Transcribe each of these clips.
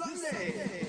Sunday.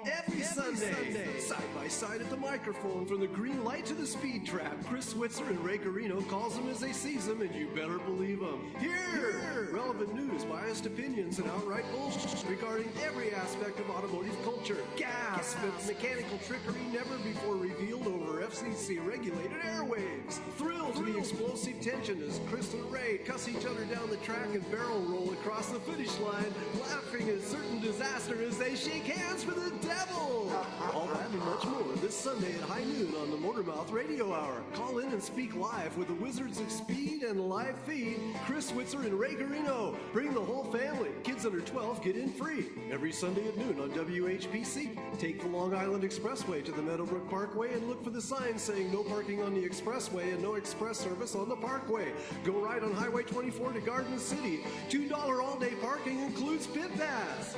Every Sunday, side by side at the microphone, from the green light to the speed trap, Chris Switzer and Ray Carino calls them as they sees them, and you better believe them. Here, relevant news, biased opinions, and outright bullshit regarding every aspect of automotive culture. Gasp at mechanical trickery never before revealed over FCC-regulated airwaves. Thrill to the explosive tension as Chris and Ray cuss each other down the track and barrel roll across the finish line, laughing at certain disaster as they shake hands for the devil. All that and much more this Sunday at high noon on the Motormouth Radio Hour. Call in and speak live with the Wizards of Speed and live feed, Chris Switzer and Ray Carino. Bring the whole family. Kids under 12 get in free. Every Sunday at noon on WHPC. Take the Long Island Expressway to the Meadowbrook Parkway and look for the sign saying no parking on the expressway and no express service on the parkway. Go right on Highway 24 to Garden City. $2 all-day parking includes pit pass.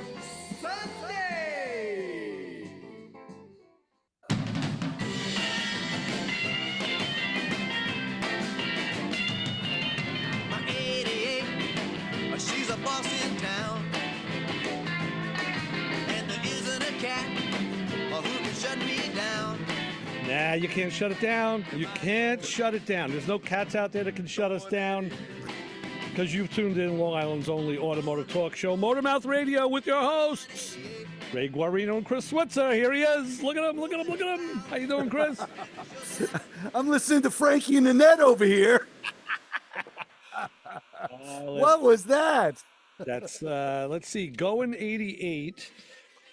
Sunday! My 88, she's a boss in town, and there isn't a cat who can shut me down. Nah, you can't shut it down. You can't shut it down. There's no cats out there that can shut us down, because you've tuned in Long Island's only automotive talk show, Motormouth Radio, with your hosts, Ray Guarino and Chris Switzer. Here he is. Look at him, look at him, look at him. How you doing, Chris? I'm listening to Frankie and Annette over here. What was that? That's, let's see, Going 88.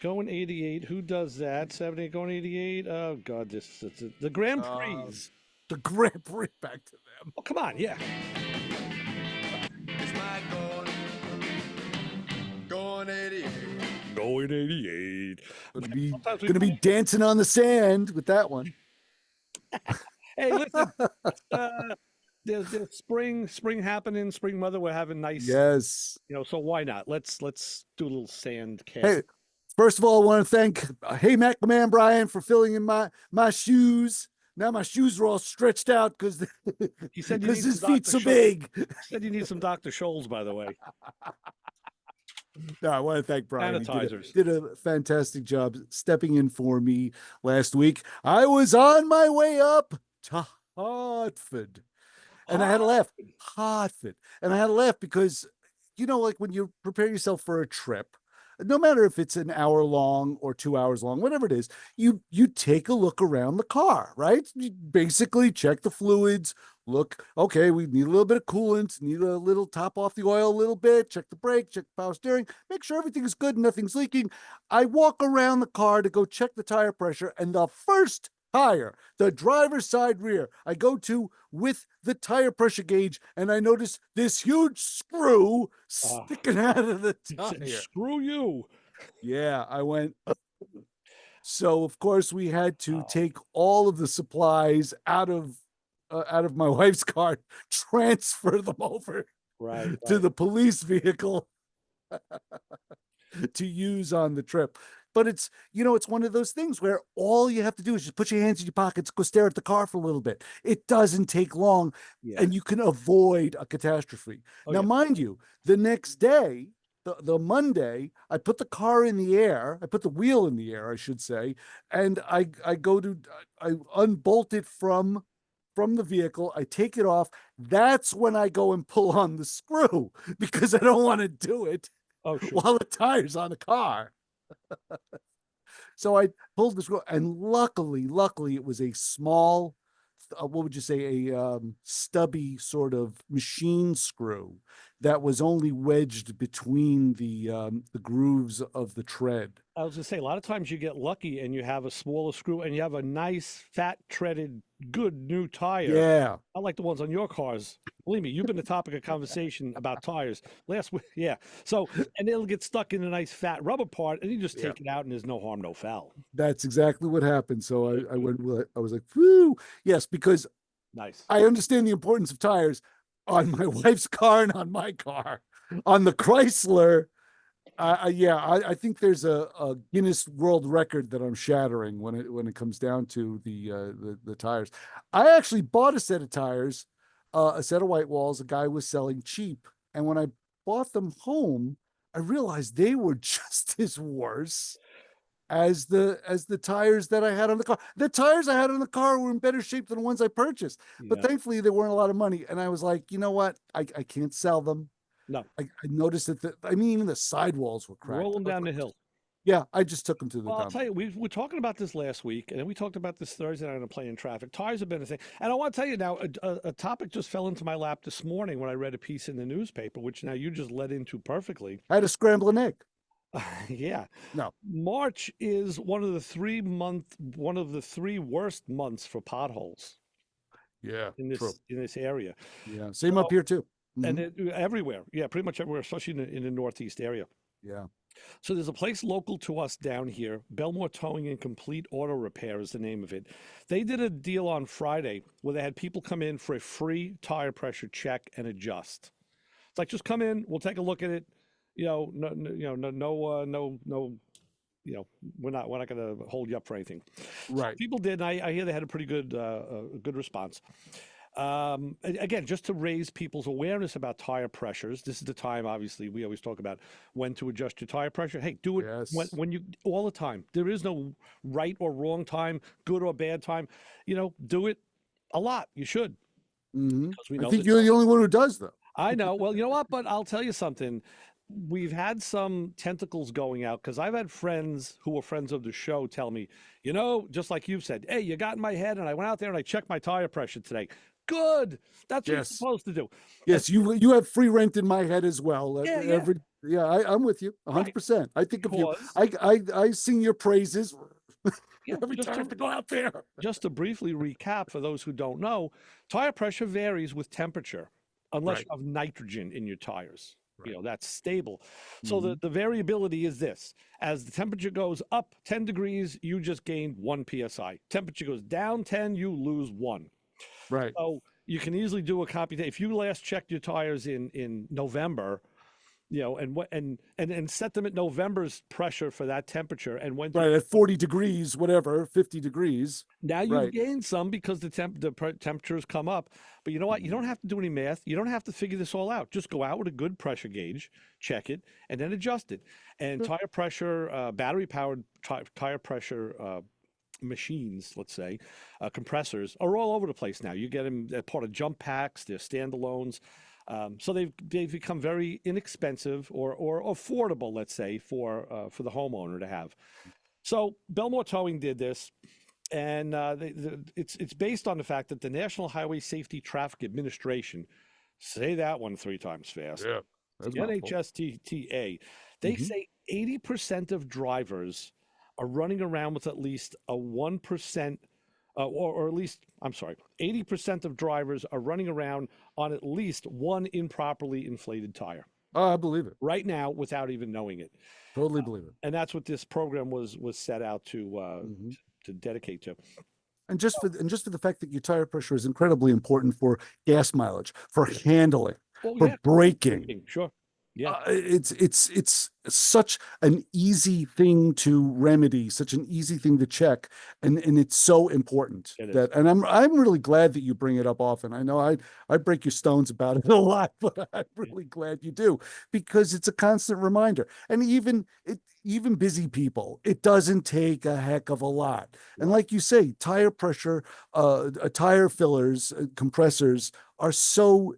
Going 88. Who does that? 78, Going 88. Oh, God, this is the Grand Prix. The Grand Prix, back to them. Oh, come on, yeah. It's my going 88. Going 88. Gonna be dancing on the sand with that one. Hey, listen. There's spring happening. Spring weather. We're having nice. Yes. So why not? Let's do a little sand cast. Hey, first of all, I want to thank Hey Mac Man Brian for filling in my shoes. Now my shoes are all stretched out because He said his feet's so big. He said you need some Dr. Scholl's, by the way. No, I want to thank Brian. He Sanitizers. did a fantastic job stepping in for me last week. I was on my way up to Hartford. And I had to laugh. Hartford. And I had to laugh because, like when you prepare yourself for a trip, no matter if it's an hour long or 2 hours long, whatever it is, you take a look around the car, right? You basically check the fluids, look, okay, we need a little bit of coolant, need a little top off the oil a little bit, check the brake, check the power steering, make sure everything is good, nothing's leaking. I walk around the car to go check the tire pressure, and the first tire, the driver's side rear, I go to with the tire pressure gauge, and I notice this huge screw sticking out of the tire. Screw you. Yeah, I went. So of course we had to take all of the supplies out of my wife's car, transfer them over to the police vehicle to use on the trip. But it's one of those things where all you have to do is just put your hands in your pockets, go stare at the car for a little bit. It doesn't take long, and you can avoid a catastrophe. Mind you, the next day, the Monday, I put the car in the air. I put the wheel in the air, I should say, and I unbolt it from the vehicle. I take it off. That's when I go and pull on the screw because I don't want to do it while the tire's on the car. So I pulled the screw, and luckily it was a small, what would you say, a stubby sort of machine screw that was only wedged between the grooves of the tread. I was gonna say, a lot of times you get lucky and you have a smaller screw and you have a nice fat treaded good new tire. Yeah, I like the ones on your cars. Believe me, you've been the topic of conversation about tires last week. Yeah. So, and it'll get stuck in a nice fat rubber part, and you just take it out, and there's no harm, no foul. That's exactly what happened. So I was like, whoo, yes, because nice. I understand the importance of tires on my wife's car and on my car. On the Chrysler, I think there's a Guinness World Record that I'm shattering when it comes down to the tires. I actually bought a set of tires, a set of white walls a guy was selling cheap, and when I bought them home, I realized they were just as worse as the tires that I had on the car. The tires I had on the car were in better shape than the ones I purchased. But Yeah. thankfully, they weren't a lot of money. And I was like, you know what? I can't sell them. No. I noticed that I mean, even the sidewalls were cracked. Roll them I was down the like, hill. yeah, I just took them to the Well, I'll dump. tell you, we were talking about this last week, and then we talked about this Thursday night on Play in Traffic. Tires have been a thing. And I want to tell you now, a topic just fell into my lap this morning when I read a piece in the newspaper, which now you just led into perfectly. I had to scramble an egg. Yeah. No. March is one of the 3 worst months for potholes Yeah, in this area. Yeah, same up here too. And Mhm. everywhere. Yeah, pretty much everywhere, especially in the Northeast area. Yeah. So there's a place local to us down here, Belmore Towing and Complete Auto Repair is the name of it. They did a deal on Friday where they had people come in for a free tire pressure check and adjust. It's like, just come in, we'll take a look at it. No, we're not going to hold you up for anything. Right. People did, and I hear they had a pretty good response. Again, just to raise people's awareness about tire pressures. This is the time, obviously, we always talk about when to adjust your tire pressure. Hey, do it when you, all the time. There is no right or wrong time, good or bad time. Do it a lot. You should. I think you're the only one who does, though. I know. Well, you know what? But I'll tell you something. We've had some tentacles going out because I've had friends who were friends of the show tell me, just like you've said, hey, you got in my head and I went out there and I checked my tire pressure today. Good. That's what you're supposed to do. Yes, you have free rent in my head as well. Yeah, I'm with you 100%. I think of you. Because- I sing your praises Yeah, every time I have to go out there. Just to briefly recap for those who don't know, tire pressure varies with temperature unless you have nitrogen in your tires. That's stable. So the variability is this. As the temperature goes up 10 degrees, you just gain 1 psi. Temperature goes down 10, you lose 1. Right. So you can easily do a computation. If you last checked your tires in November, and set them at November's pressure for that temperature and went at 40 degrees, whatever, 50 degrees. Now you've gained some because the temperatures come up. But you know what? You don't have to do any math. You don't have to figure this all out. Just go out with a good pressure gauge, check it, and then adjust it. And tire pressure, battery-powered tire pressure machines, let's say, compressors, are all over the place now. You get them, they're part of jump packs, they're standalones. So they've become very inexpensive or affordable, let's say, for the homeowner to have. So Belmore Towing did this, and it's based on the fact that the National Highway Safety Traffic Administration, say that one 3 times fast, the NHSTTA, they say 80% of drivers are running around with at least a 1%. Or at least, I'm sorry, 80% of drivers are running around on at least one improperly inflated tire. Oh, I believe it. Right now, without even knowing it. Totally believe it. And that's what this program was set out to dedicate to. And just for the fact that your tire pressure is incredibly important for gas mileage, for handling, for braking. Sure. Yeah. It's such an easy thing to remedy, such an easy thing to check, and it's so important and I'm really glad that you bring it up often. I know I break your stones about it a lot, but I'm really glad you do, because it's a constant reminder. And even busy people, it doesn't take a heck of a lot. And like you say, tire pressure, tire fillers, compressors are so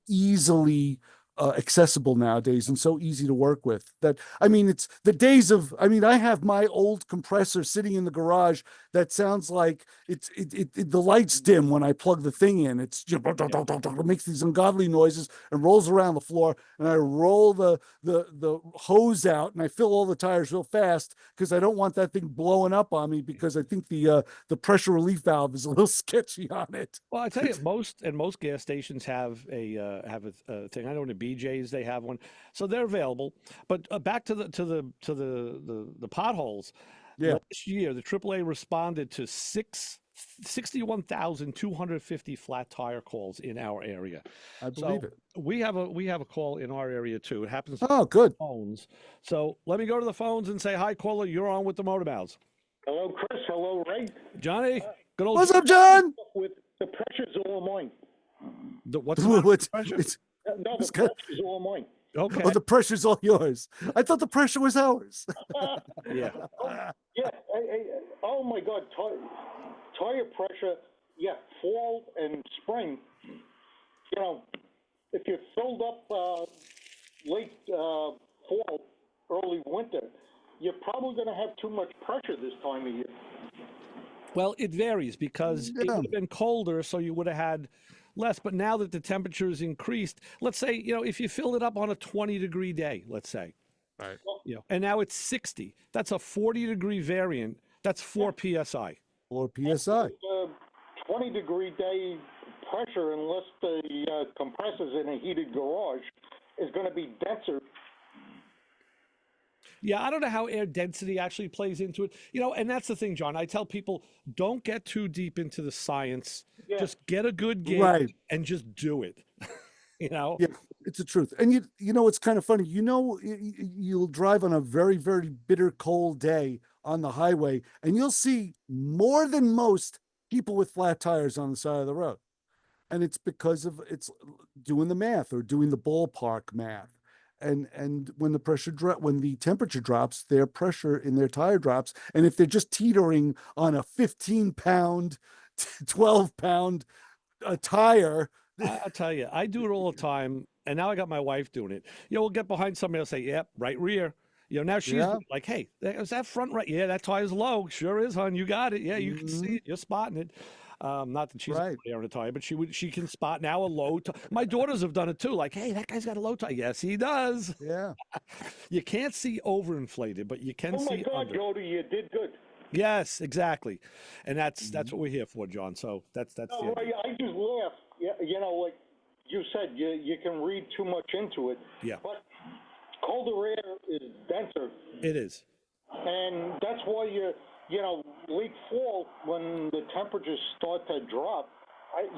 easily accessible nowadays and so easy to work with that, it's the days of, I have my old compressor sitting in the garage that sounds like the lights dim when I plug the thing in. It makes these ungodly noises and rolls around the floor, and I roll the hose out and I fill all the tires real fast because I don't want that thing blowing up on me, because I think the pressure relief valve is a little sketchy on it. Well, I tell you, most gas stations have a thing. I know in the BJ's they have one, so they're available. But back to the potholes. Last year, the AAA responded to 61,250 flat tire calls in our area. I believe it. We have a call in our area too. It happens. Good. Phones. So let me go to the phones and say, hi, caller. You're on with the Motor Mouths. Hello, Chris. Hello, Ray. Johnny. Good old. What's up, John? With the pressure's all mine. What's the pressure? No, the pressure's all mine. Okay. Oh, the pressure's all yours. I thought the pressure was ours. Yeah. Yeah. Oh my God. Tire pressure. Yeah. Fall and spring. You know, if you're filled up late fall, early winter, you're probably going to have too much pressure this time of year. Well, it varies because it Yeah. would have been colder, so you would have had less. But now that the temperature's increased, let's say, if you filled it up on a 20-degree day, let's say, Right. and now it's 60, that's a 40-degree variant. That's 4 psi. Or PSI. 20-degree day pressure, unless the compressor's in a heated garage, is going to be denser. Yeah, I don't know how air density actually plays into it. And that's the thing, John. I tell people, don't get too deep into the science. Yeah. Just get a good gauge Right. and just do it. Yeah, it's the truth. And you know, it's kind of funny. You'll drive on a very, very bitter cold day on the highway, and you'll see more than most people with flat tires on the side of the road. And it's because it's doing the math or doing the ballpark math. And when the temperature drops, their pressure in their tire drops. And if they're just teetering on a 15-pound, 12-pound tire, I'll tell you, I do it all the time, and now I got my wife doing it. We'll get behind somebody, I'll say, "Yep, right rear." Now she's Yeah. like, "Hey, is that front right? Yeah, that tire's low. Sure is, hon. You got it. Yeah, you can see it. You're spotting it." Not that she's Right. on a tire, but she can spot now a low tire. My daughters have done it too. Like, "Hey, that guy's got a low tire." Yes, he does. yeah. You can't see overinflated, but you can Oh my see God, under. Jody, you did good. Yes, exactly, and that's what we're here for, John. So that's the No, idea. I just laugh. Yeah, like you said, you can read too much into it. Yeah. But colder air is denser, It is. and that's why late fall, when the temperatures start to drop,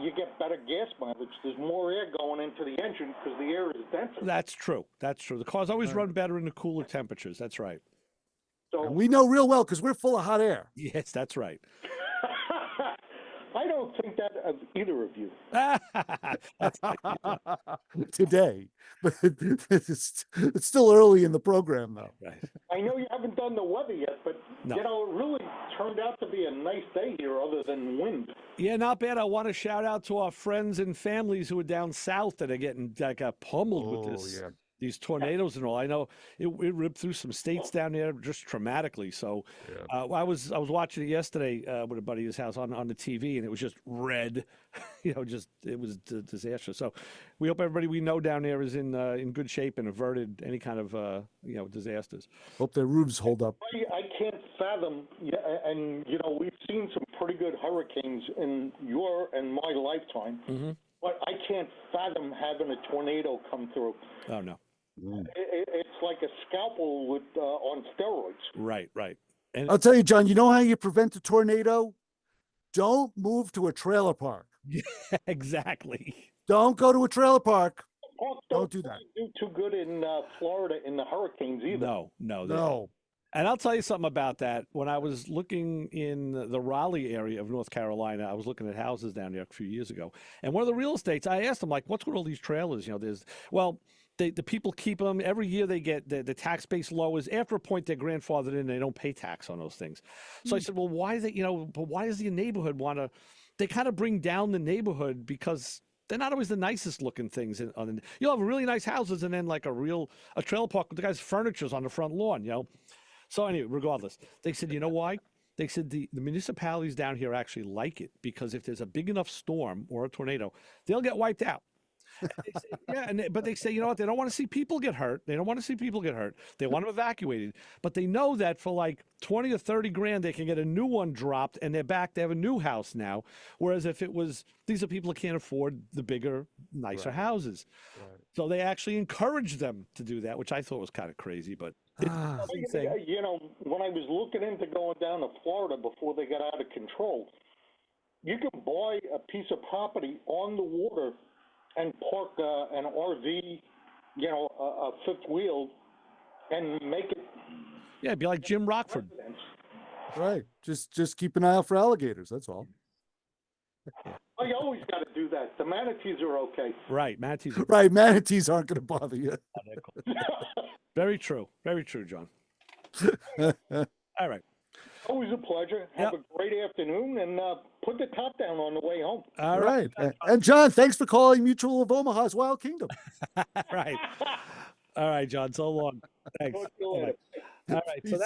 you get better gas mileage. There's more air going into the engine because the air is denser. That's true. That's true. The cars always run better in the cooler temperatures. That's right. So And we know real well because we're full of hot air. Yes, that's right. I don't think that of either of you. That's Today. But it's still early in the program, though. right. I know you haven't done the weather yet, but No. it really turned out to be a nice day here, other than wind. Yeah, not bad. I want to shout out to our friends and families who are down south that are getting got pummeled with this. Yeah. These tornadoes and all. I know it ripped through some states down there just traumatically. So I was watching it yesterday with a buddy at his house on the TV, and it was just red. It was disastrous. So we hope everybody we know down there is in good shape and averted any kind of disasters. Hope their roofs hold up. I can't fathom, and we've seen some pretty good hurricanes in your and my lifetime, but I can't fathom having a tornado come through. Oh no. It's like a scalpel with on steroids. Right. And I'll tell you, John, you know how you prevent a tornado? Don't move to a trailer park. yeah, exactly. Don't go to a trailer park. Hawks Don't do that. do too good in Florida in the hurricanes either. No. No. And I'll tell you something about that. When I was looking in the Raleigh area of North Carolina, I was looking at houses down there a few years ago. And one of the real estates, I asked them, like, what's with all these trailers? The people keep them. Every year they get the tax base lowers. After a point, they're grandfathered in. They don't pay tax on those things. So I said, well, why does the neighborhood want to, they kind of bring down the neighborhood because they're not always the nicest looking things. You'll have really nice houses and then like a trailer park with the guy's furniture's on the front lawn, So anyway, regardless, they said, you know why? They said the municipalities down here actually like it because if there's a big enough storm or a tornado, they'll get wiped out. But they say, you know what? They don't want to see people get hurt. They don't want to see people get hurt. They want them evacuated. But they know that for like 20 or 30 grand, they can get a new one dropped and they're back. They have a new house now. Whereas if it was, these are people who can't afford the bigger, nicer houses. Right. So they actually encourage them to do that, which I thought was kind of crazy, but it's a thing. When I was looking into going down to Florida before they got out of control, you can buy a piece of property on the water and park an RV, a fifth wheel, and make it. Yeah, it'd be like Jim Rockford. Right. Just keep an eye out for alligators. That's all. Oh, you always got to do that. The manatees are okay. Right, manatees. Right, manatees aren't going to bother you. Very true. Very true, John. All right. Always a pleasure. Have a great afternoon, and put the top down on the way home. All right. And John, thanks for calling Mutual of Omaha's Wild Kingdom. Right. All right, John. So long. Thanks. Talk to you All later. right. So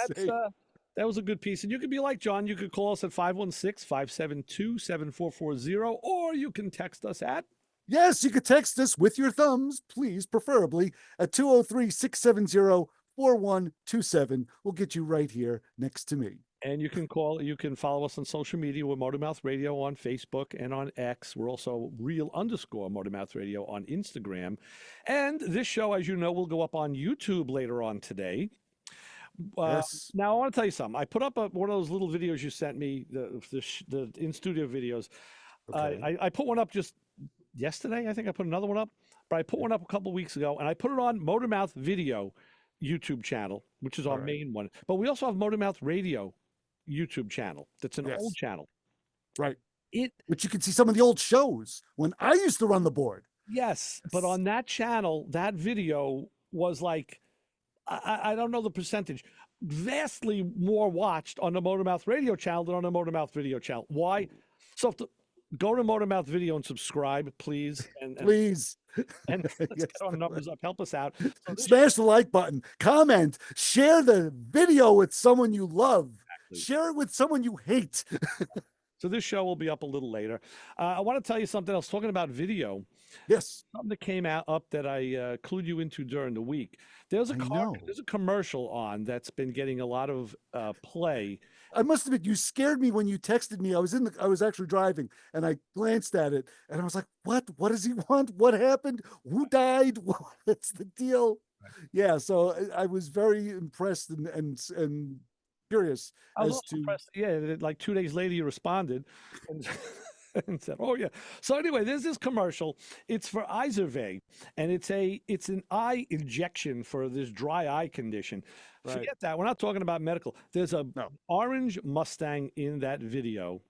that was a good piece. And you could be like John. You could call us at 516-572-7440, or you can text us at. Yes, you could text us with your thumbs, please, preferably at 203-670-4127. We'll get you right here next to me. And you can follow us on social media. We're Motormouth Radio on Facebook and on X. We're also real_Motormouth Radio on Instagram. And this show, as you know, will go up on YouTube later on today. Yes. Now, I want to tell you something. I put up one of those little videos you sent me, the in-studio videos. Okay. I put one up just yesterday. I think I put another one up. But I put one up a couple of weeks ago, and I put it on Motormouth Video YouTube channel, which is our main one. But we also have Motormouth Radio YouTube channel. That's an old channel. Right. But you can see some of the old shows when I used to run the board. Yes. But on that channel, that video was like, I don't know the percentage, vastly more watched on the Motormouth Radio channel than on the Motormouth Video channel. Why? So go to Motormouth Video and subscribe, please. Please. And let's get our numbers up. Help us out. So Smash the like button, comment, share the video with someone you love, share it with someone you hate. So this show will be up a little later. I want to tell you something else. Talking about video. Yes. Something that came up that I clued you into during the week. There's a commercial on that's been getting a lot of play. I must admit, you scared me when you texted me. I was actually driving, and I glanced at it, and I was like, "What? What does he want? What happened? Who died? What's the deal?" Right. Yeah, so I was very impressed and curious as to. Impressed. Yeah, like 2 days later, you responded and said, "Oh yeah." So anyway, there's this commercial. It's for Izervay, and it's an eye injection for this dry eye condition. Right. Forget that. We're not talking about medical. There's a orange Mustang in that video.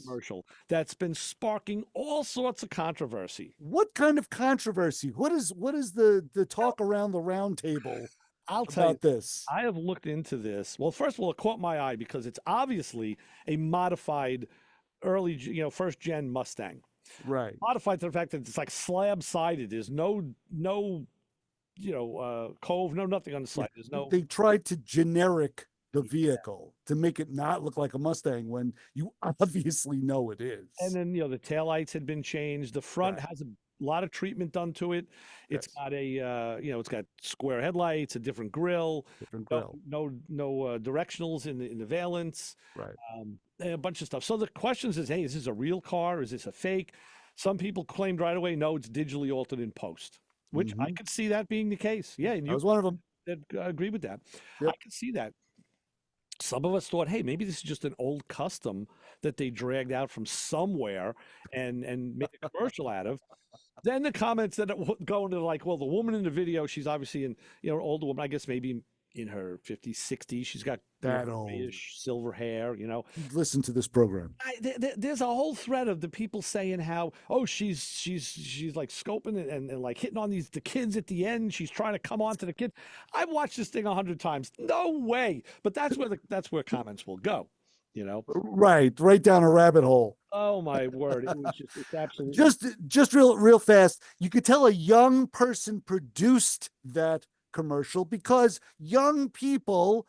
Commercial that's been sparking all sorts of controversy. What kind of controversy? What is the talk around the round table? I'll tell you this. I have looked into this. Well, first of all, it caught my eye because it's obviously a modified early, first gen Mustang. Right. Modified to the fact that it's like slab sided. There's no cove, no nothing on the side. There's no. They tried to generic the vehicle to make it not look like a Mustang when you obviously know it is. And then the taillights had been changed. The front has a lot of treatment done to it. It's got it's got square headlights, a different grille. No directionals in the valence. Right. A bunch of stuff. So the questions is, hey, is this a real car? Is this a fake? Some people claimed right away, no, it's digitally altered in post, which I could see that being the case. Yeah, and I was one of them. That agree with that. Yep. I could see that. Some of us thought, hey, maybe this is just an old custom that they dragged out from somewhere and made a commercial out of. Then the comments that go into like, well, the woman in the video, she's obviously an older woman, I guess maybe in her 50s, 60s. She's got that old silver hair, Listen to this program. There's a whole thread of the people saying how, oh, she's like scoping and like hitting on the kids at the end. She's trying to come on to the kids. I've watched this thing 100 times. No way. But that's where comments will go, Right down a rabbit hole. Oh my word. It's absolutely just real fast. You could tell a young person produced that commercial because young people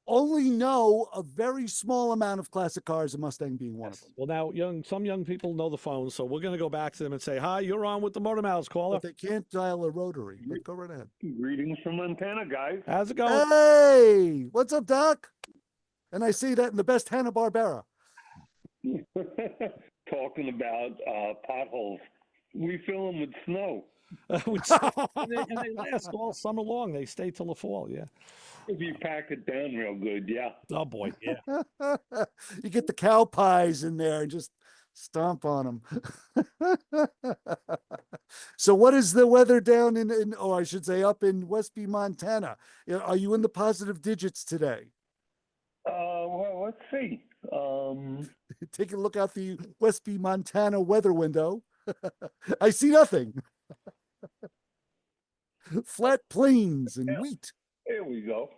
only know a very small amount of classic cars, a Mustang being one of them. Well, now some young people know the phone, so we're going to go back to them and say, hi, you're on with the Motor Mouths caller. But they can't dial a rotary. But go right ahead. Greetings from Montana, guys. How's it going? Hey, what's up, Doc? And I say that in the best Hanna-Barbera. Talking about potholes. We fill them with snow. and they last all summer long. They stay till the fall, yeah. If you pack it down real good, yeah. Oh, boy, yeah. You get the cow pies in there and just stomp on them. So what is the weather down or I should say up in Westby, Montana? Are you in the positive digits today? Well, let's see. Take a look out the Westby, Montana weather window. I see nothing. Flat plains and wheat. Here we go.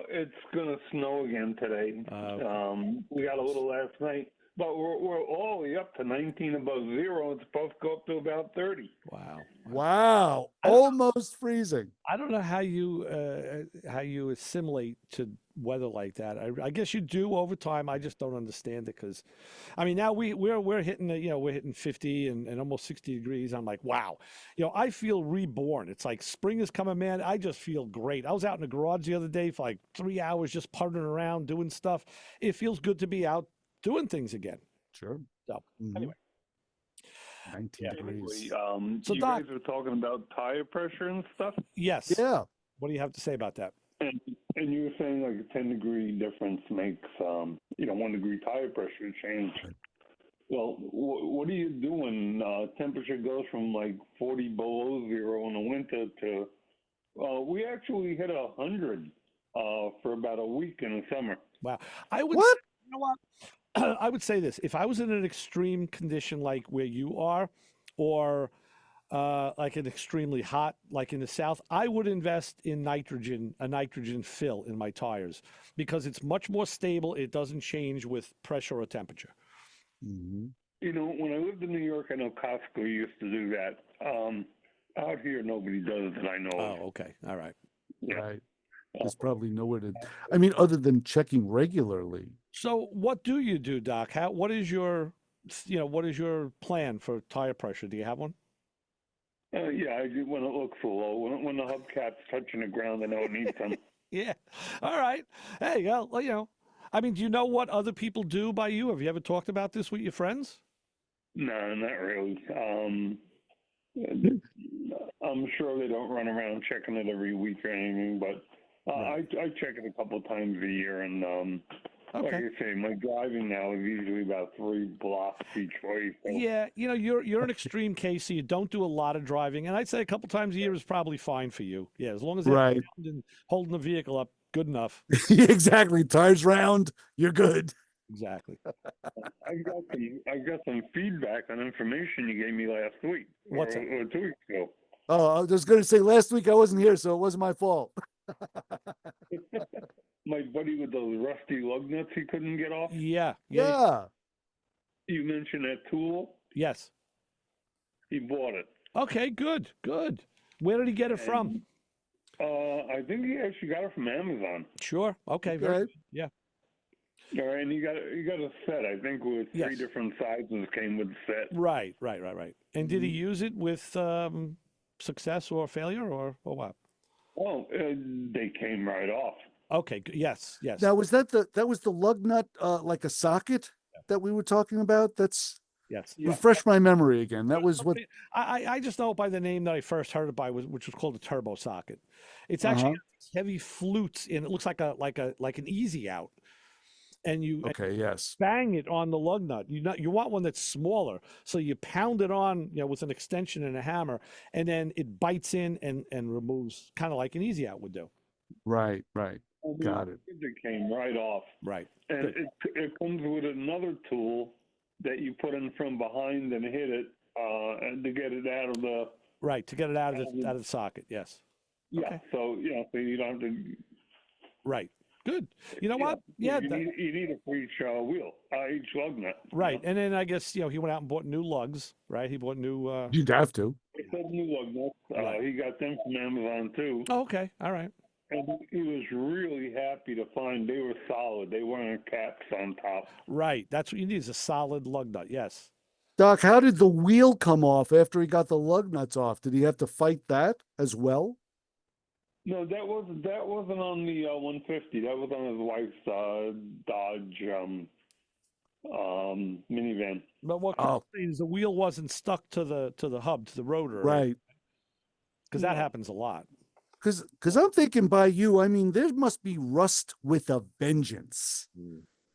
It's gonna snow again today. We got a little last night, but we're all the way up to 19 above zero. It's supposed to go up to about 30. Wow. Wow. Almost freezing. I don't know how you assimilate to weather like that. I guess you do over time. I just don't understand it because, I mean, now we're hitting we're hitting 50 and almost 60 degrees. I'm like, wow, I feel reborn. It's like spring is coming, man. I just feel great. I was out in the garage the other day for like 3 hours just puttering around doing stuff. It feels good to be out doing things again. Sure. So Mhm. anyway. 19 degrees. So you Doc, guys were talking about tire pressure and stuff, yes. Yeah. What do you have to say about that? and you were saying like a 10-degree difference makes 1 degree tire pressure change. Well, what are you doing? Temperature goes from like 40 below zero in the winter to we actually hit 100 for about a week in the summer. Wow. I would What? say, you know what? I would say this. If I was in an extreme condition like where you are, or like an extremely hot, like in the South, I would invest in a nitrogen fill in my tires because it's much more stable. It doesn't change with pressure or temperature. Mhm. When I lived in New York, I know Costco used to do that. Out here, nobody does that I know of. Oh, okay. All right. Yeah. Right. There's probably nowhere to, I mean, other than checking regularly. So what do you do, Doc? What is your plan for tire pressure? Do you have one? Yeah, I do when it looks low. When the hubcap's touching the ground, I know it needs some. Yeah. All right. Hey, well, I mean, do you know what other people do by you? Have you ever talked about this with your friends? No, not really. I'm sure they don't run around checking it every week or anything, but Right. I check it a couple of times a year, and like Okay. I say, my driving now is usually about 3 blocks each way. So. Yeah, you're an extreme case, so you don't do a lot of driving, and I'd say a couple times a year is probably fine for you. Yeah, as long as they're Right. and holding the vehicle up, good enough. Exactly. Tires round. You're good. Exactly. I got some feedback on information you gave me last week. What's that? Or 2 weeks ago. Oh, I was just going to say last week I wasn't here, so it wasn't my fault. My buddy with those rusty lug nuts he couldn't get off. Yeah. Yeah. You mentioned that tool. Yes. He bought it. Okay. Good. Where did he get it from? I think he actually got it from Amazon. Sure. Okay. Very Okay. good. Yeah. All right, and he got a set. I think with 3 Yes. different sizes came with the set. Right. And did he use it with success or failure or what? Oh, they came right off. Okay. Yes. Now, was that the lug nut, like a socket that we were talking about? That's Yes. refresh my memory again. That was what. I just know it by the name that I first heard it by, which was called a turbo socket. It's actually heavy flutes in. It looks like an easy out, and you Okay. Yes. bang it on the lug nut. You want one that's smaller, so you pound it on with an extension and a hammer, and then it bites in and removes, kind of like an easy out would do. Right. Got it. It came right off. Right. And it comes with another tool that you put in from behind and hit it, and to get it out of the. Right, to get it out of the socket. Yes. Yeah. Okay. So so you don't have to. Right. Good. You know what? Yeah. You need it for each wheel, each lug nut. Right. And then I guess he went out and bought new lugs. Right. He bought new. You'd have to. He said new lug nuts. Right. He got them from Amazon too. Oh, okay. All right. And he was really happy to find they were solid. They weren't caps on top. Right. That's what you need is a solid lug nut. Yes. Doc, how did the wheel come off after he got the lug nuts off? Did he have to fight that as well? No, that wasn't on the 150. That was on his wife's Dodge minivan. But what I'm saying is the wheel wasn't stuck to the hub, to the rotor. Right. Because that happens a lot. Because I'm thinking by you, I mean, there must be rust with a vengeance.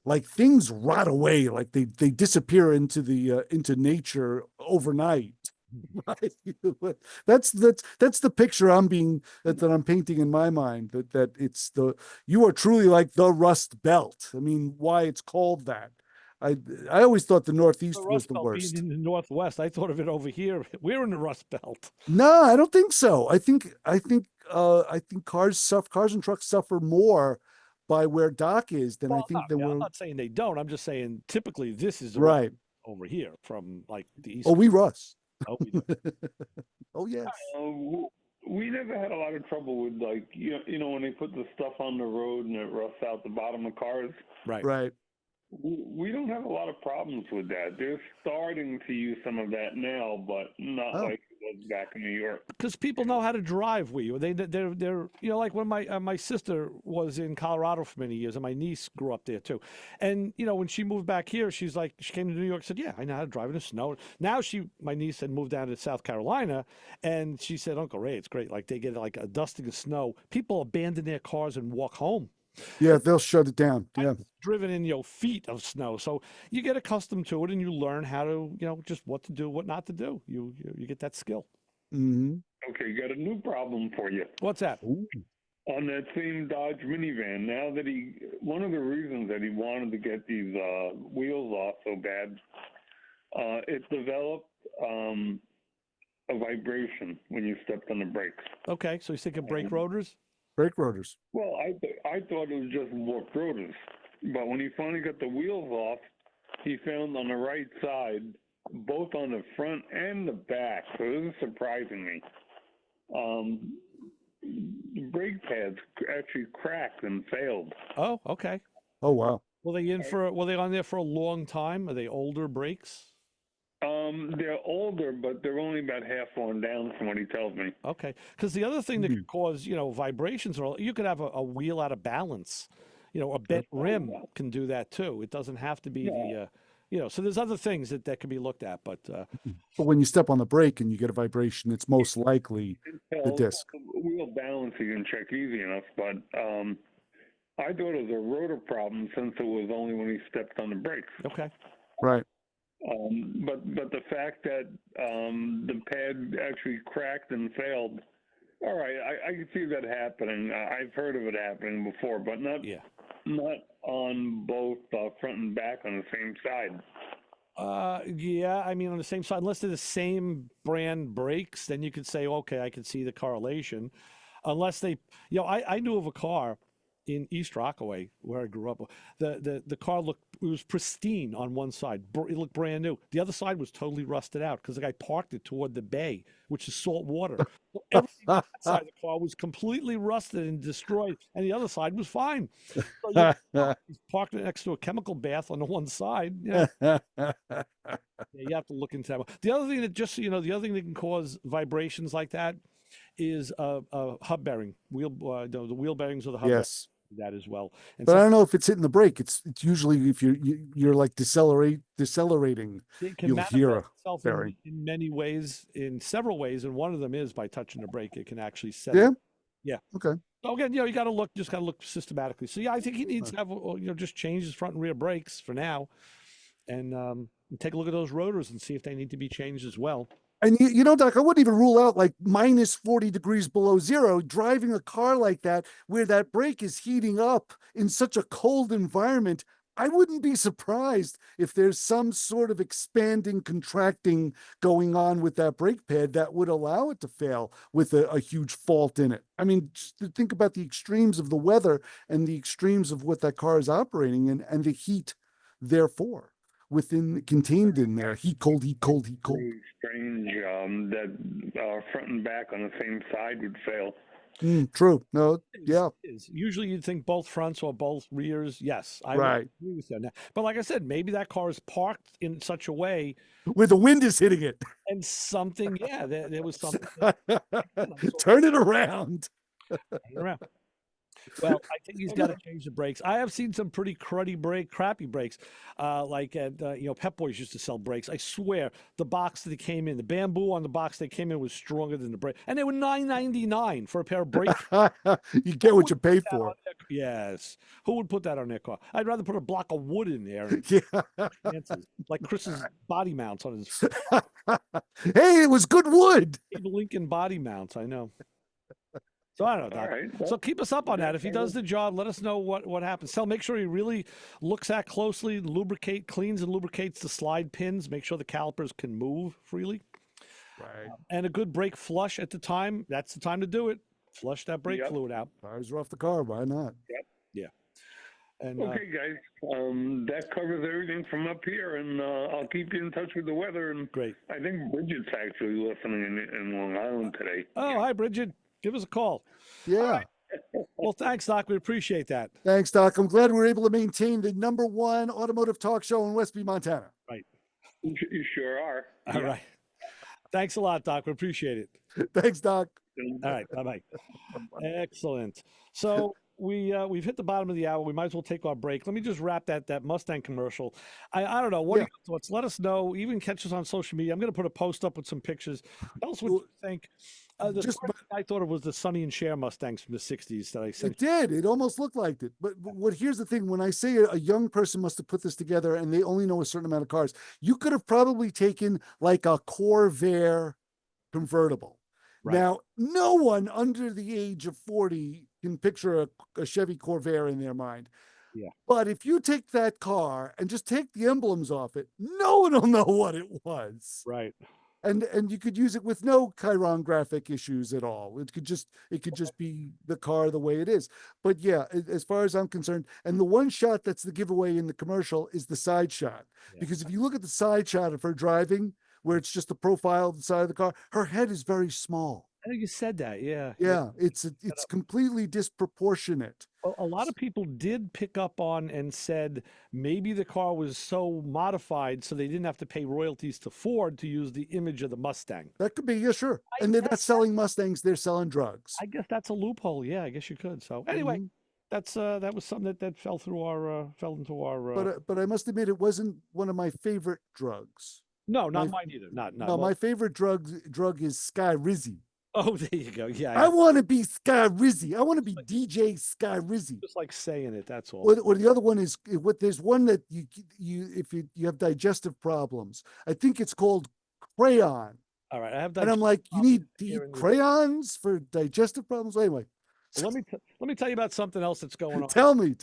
Like things rot away, like they disappear into into nature overnight. Right? That's the picture that I'm painting in my mind. That it's you are truly like the rust belt. I mean, why it's called that. I always thought the Northeast The was Rust the Belt worst. being in the Northwest, I thought of it over here. We're in the Rust Belt. No, I don't think so. I think cars and trucks suffer more by where Doc is than I Well, no, think than yeah, I'm we're not saying they don't. I'm just saying typically this is the Rust right. over here from like the East Oh, we rust. Coast. We do. Oh yes. We never had a lot of trouble with like when they put the stuff on the road and it rusts out the bottom of cars. Right. Right. We don't have a lot of problems with that. They're starting to use some of that now, but not Oh. like it was back in New York. Because people know how to drive. They're like when my sister was in Colorado for many years, and my niece grew up there too. And when she moved back here, she came to New York, said, "Yeah, I know how to drive in the snow." Now my niece had moved down to South Carolina, and she said, "Uncle Ray, it's great. Like they get like a dusting of snow. People abandon their cars and walk home." Yeah, they'll shut it down. Yeah. Driven in feet of snow, so you get accustomed to it, and you learn how to just what to do, what not to do. You get that skill. Mm-hmm. Okay, got a new problem for you. What's that? On that same Dodge minivan, now that one of the reasons that he wanted to get these wheels off so bad, it developed a vibration when you stepped on the brakes. Okay, so he's thinking brake rotors. Brake rotors. Well, I thought it was just warped rotors, but when he finally got the wheels off, he found on the right side, both on the front and the back. So this is surprising me. The brake pads actually cracked and failed. Oh, okay. Oh wow. Were they on there for a long time? Are they older brakes? They're older, but they're only about half worn down from what he tells me. Okay. Because the other thing that could cause, vibrations, or you could have a wheel out of balance. A bent rim can do that too. It doesn't have to be so there's other things that can be looked at, but But when you step on the brake and you get a vibration, it's most likely the disc. Wheel balance you can check easy enough, but I thought it was a rotor problem since it was only when he stepped on the brakes. okay. Right. But the fact that the pad actually cracked and failed, all right, I can see that happening. I've heard of it happening before, but not on both front and back on the same side. Yeah, I mean on the same side, unless they're the same brand brakes, then you could say, okay, I can see the correlation. Unless they, I knew of a car in East Rockaway where I grew up. The car it was pristine on one side. It looked brand new. The other side was totally rusted out because the guy parked it toward the bay, which is salt water. So everything on that side of the car was completely rusted and destroyed, and the other side was fine. So he's parked it next to a chemical bath on the one side. Yeah. You have to look into that one. The other thing the other thing that can cause vibrations like that is a hub bearing. The wheel bearings or the hub bearings do that as well. And But I don't know if it's hitting the brake. It's usually if you're like decelerating, it can you'll hear manifest a itself bearing. in many ways, in several ways, and one of them is by touching the brake. It can actually set Yeah. it. Yeah. Okay. So again, you got to look systematically. So yeah, I think he needs to have just change his front and rear brakes for now, and take a look at those rotors and see if they need to be changed as well. And Doc, I wouldn't even rule out like minus 40 degrees below zero, driving a car like that, where that brake is heating up in such a cold environment. I wouldn't be surprised if there's some sort of expanding, contracting going on with that brake pad that would allow it to fail with a huge fault in it. I mean, just to think about the extremes of the weather and the extremes of what that car is operating in and the heat, therefore. Contained in there, heat, cold, heat, cold, heat, cold. Very strange that front and back on the same side would fail. True. No. Yeah. Usually you'd think both fronts or both rears. Yes, I Right. agree with you on that. But like I said, maybe that car is parked in such a way Where the wind is hitting it. and something. Yeah, there was something. Turn it around. Well, I think he's got to change the brakes. I have seen some pretty crappy brakes, like at Pep Boys used to sell brakes. I swear, the box that they came in, the bamboo on the box they came in was stronger than the brake, and they were $9.99 for a pair of brakes. You get what you pay for. Yes, who would put that on their car? I'd rather put a block of wood in there, like Chris's body mounts on his. Hey, it was good wood. Lincoln body mounts. I know. So I don't know, All Doc. right. So keep us up on that. If he does the job, let us know what happens. Sal, make sure he really looks at closely, cleans and lubricates the slide pins, make sure the calipers can move freely. Right. And a good brake flush at the time. That's the time to do it. Flush that brake Yep. fluid out. Tires are off the car. Why not? Yeah. And Okay, guys. That covers everything from up here, and I'll keep you in touch with the weather. And great. I think Bridget's actually listening in Long Island today. Oh, hi, Bridget. Give us a call. Yeah. Well, thanks, Doc. We appreciate that. Thanks, Doc. I'm glad we were able to maintain the #1 automotive talk show in Westby, Montana. Right. You sure are. All right. Thanks a lot, Doc. We appreciate it. Thanks, Doc. All right. Bye-bye. Excellent. So we've hit the bottom of the hour. We might as well take our break. Let me just wrap that Mustang commercial. I don't know. What are your thoughts? Let us know. Even catch us on social media. I'm going to put a post up with some pictures. Tell us what you think. The first thing I thought it was the Sonny and Cher Mustangs from the 60s that I sent. It did. It almost looked like it. But here's the thing. When I say a young person must have put this together and they only know a certain amount of cars, you could have probably taken like a Corvair convertible. Right. Now, no one under the age of 40 can picture a Chevy Corvair in their mind. Yeah. But if you take that car and just take the emblems off it, no one will know what it was. Right. And you could use it with no Chiron graphic issues at all. It could just be the car the way it is. But yeah, as far as I'm concerned, and the one shot that's the giveaway in the commercial is the side shot. Yeah. Because if you look at the side shot of her driving, where it's just the profile of the side of the car, her head is very small. I think you said that. Yeah. Yeah. It's completely disproportionate. A lot of people did pick up on and said maybe the car was so modified so they didn't have to pay royalties to Ford to use the image of the Mustang. That could be, yeah, sure. And they're not selling Mustangs, they're selling drugs. I guess that's a loophole. Yeah, I guess you could. So anyway, that was something that fell into our. But I must admit, it wasn't one of my favorite drugs. No, not mine either. Not. No, my favorite drug is Sky Rizzy. Oh, there you go. Yeah. I want to be Sky Rizzy. I want to be DJ Sky Rizzy. Just like saying it. That's all. Or the other one is there's one that if you have digestive problems. I think it's called Crayon. All right, I have. And I'm like, you need to eat crayons for digestive problems. Anyway, well, let me tell you about something else that's going on. Tell me.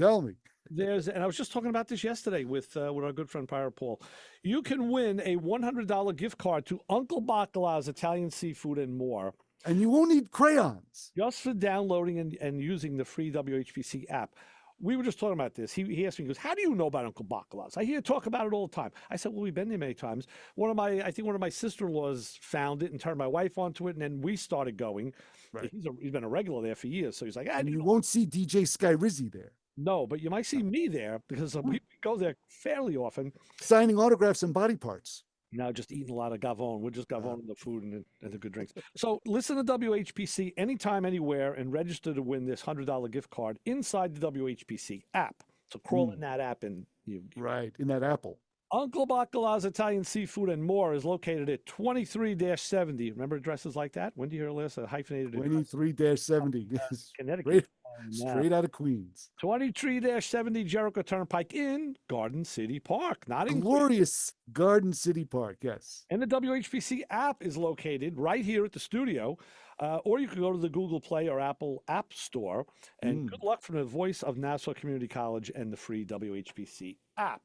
And I was just talking about this yesterday with our good friend Pirate Paul. You can win a $100 gift card to Uncle Bacala's Italian Seafood and More. And you won't need crayons. Just for downloading and using the free WHPC app. We were just talking about this. He asked me, he goes, how do you know about Uncle Bacala's? I hear you talk about it all the time. I said, well, we've been there many times. I think one of my sister-in-laws found it and turned my wife onto it, and then we started going. Right. He's been a regular there for years. So he's like, and you won't see DJ Sky Rizzy there. No, but you might see me there because we go there fairly often. Signing autographs and body parts. No, just eating a lot of gavone. We're just gavoning the food and the good drinks. So listen to WHPC anytime, anywhere, and register to win this $100 gift card inside the WHPC app. So crawl in that app and you right in that apple. Uncle Bacala's Italian Seafood and More is located at 23-70. Remember addresses like that? When do you hear a list? A hyphenated 23-70. Connecticut. Straight out of Queens. 23-70 Jericho Turnpike in Garden City Park. Not in glorious Queens. Garden City Park, yes. And the WHPC app is located right here at the studio. Or you can go to the Google Play or Apple App Store. And good luck from the voice of Nassau Community College and the free WHPC app.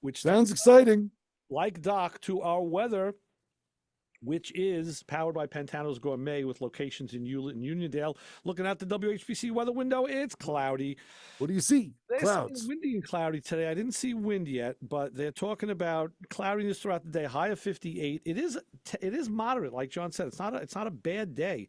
Which sounds exciting. Like Doc, to our weather, which is powered by Pantano's Gourmet with locations in Hewlett and Uniondale. Looking out the WHPC weather window, it's cloudy. What do you see? Clouds. It's windy and cloudy today. I didn't see wind yet, but they're talking about cloudiness throughout the day. High of 58. It is moderate, like John said. It's not a bad day.